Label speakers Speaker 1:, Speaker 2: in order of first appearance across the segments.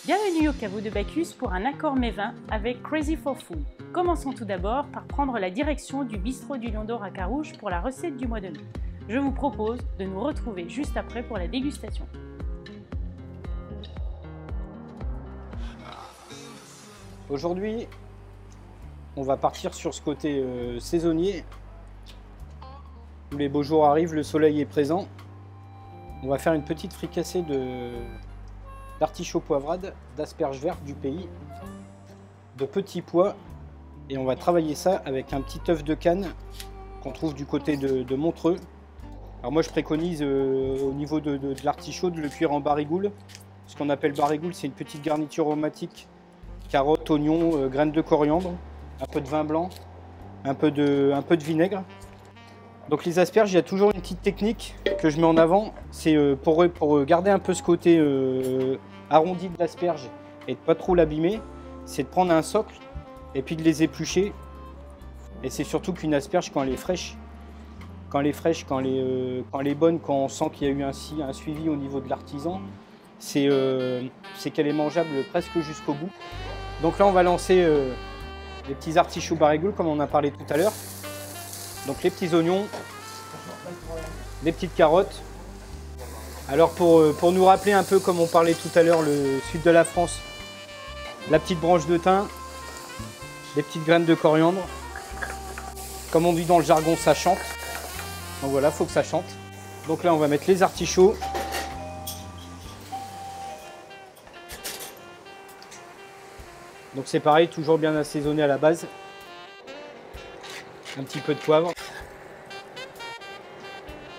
Speaker 1: Bienvenue au caveau de Bacchus pour un accord mets vin avec Crazy for Food. Commençons tout d'abord par prendre la direction du bistrot du Lion d'Or à Carouge pour la recette du mois de mai. Je vous propose de nous retrouver juste après pour la dégustation.
Speaker 2: Aujourd'hui, on va partir sur ce côté saisonnier. Où les beaux jours arrivent, le soleil est présent. On va faire une petite fricassée d'artichauts poivrades, d'asperges vertes du pays, de petits pois. Et on va travailler ça avec un petit œuf de Cannes qu'on trouve du côté de Montreux. Alors moi je préconise au niveau de l'artichaut de le cuire en barigoule. Ce qu'on appelle barigoule, c'est une petite garniture aromatique. Carottes, oignons, graines de coriandre, un peu de vin blanc, un peu de vinaigre. Donc les asperges, il y a toujours une petite technique que je mets en avant. C'est pour garder un peu ce côté arrondi de l'asperge et de pas trop l'abîmer. C'est de prendre un socle et puis de les éplucher. Et c'est surtout qu'une asperge, quand elle est fraîche, quand elle est bonne, quand on sent qu'il y a eu un suivi au niveau de l'artisan, c'est qu'elle est mangeable presque jusqu'au bout. Donc là, on va lancer les petits artichauts barigoule comme on a parlé tout à l'heure. Donc les petits oignons, les petites carottes. Alors pour nous rappeler un peu comme on parlait tout à l'heure, le sud de la France, la petite branche de thym, les petites graines de coriandre. Comme on dit dans le jargon, ça chante. Donc voilà, il faut que ça chante. Donc là, on va mettre les artichauts. Donc c'est pareil, toujours bien assaisonné à la base. Un petit peu de poivre.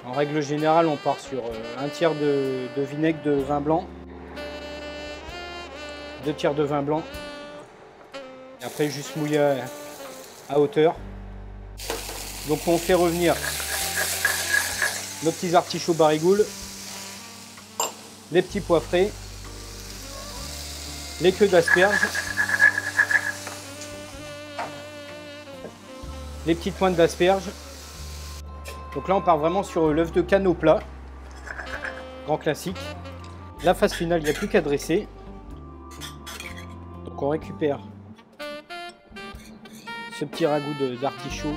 Speaker 2: En règle générale, on part sur un tiers de vinaigre de vin blanc, 2 tiers de vin blanc. Et après, juste mouiller à hauteur. Donc on fait revenir nos petits artichauts barigoule, les petits pois frais, les queues d'asperges, les petites pointes d'asperges. Donc là on part vraiment sur l'œuf de Cannes au plat, grand classique. La phase finale, il n'y a plus qu'à dresser. Donc on récupère ce petit ragoût d'artichaut,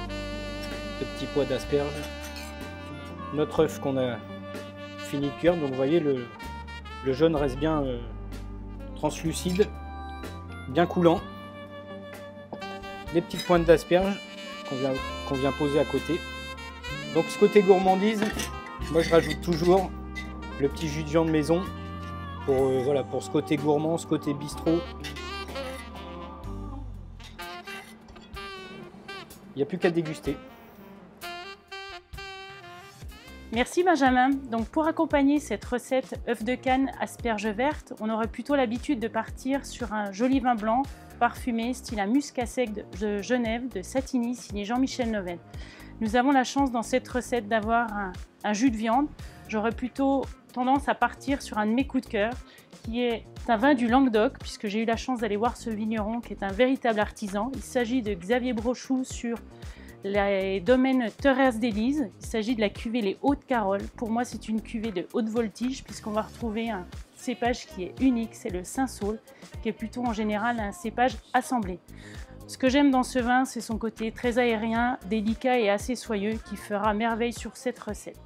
Speaker 2: de petits pois d'asperges, notre œuf qu'on a fini de cuire. Donc vous voyez, le jaune reste bien translucide, bien coulant. Les petites pointes d'asperges qu'on vient poser à côté. Donc ce côté gourmandise, moi je rajoute toujours le petit jus de viande maison pour ce côté gourmand, ce côté bistrot. Il n'y a plus qu'à déguster.
Speaker 1: Merci Benjamin. Donc pour accompagner cette recette œuf de Cannes, asperges vertes, on aurait plutôt l'habitude de partir sur un joli vin blanc parfumé, style un muscat sec de Genève, de Satigny, signé Jean-Michel Novel. Nous avons la chance dans cette recette d'avoir un jus de viande. J'aurais plutôt tendance à partir sur un de mes coups de cœur, qui est un vin du Languedoc, puisque j'ai eu la chance d'aller voir ce vigneron qui est un véritable artisan. Il s'agit de Xavier Brochou sur les domaines Thérèse d'Élise. Il s'agit de la cuvée Les Hautes-Caroles. Pour moi, c'est une cuvée de haute voltige, puisqu'on va retrouver un cépage qui est unique, c'est le Saint-Saul, qui est plutôt en général un cépage assemblé. Ce que j'aime dans ce vin, c'est son côté très aérien, délicat et assez soyeux qui fera merveille sur cette recette.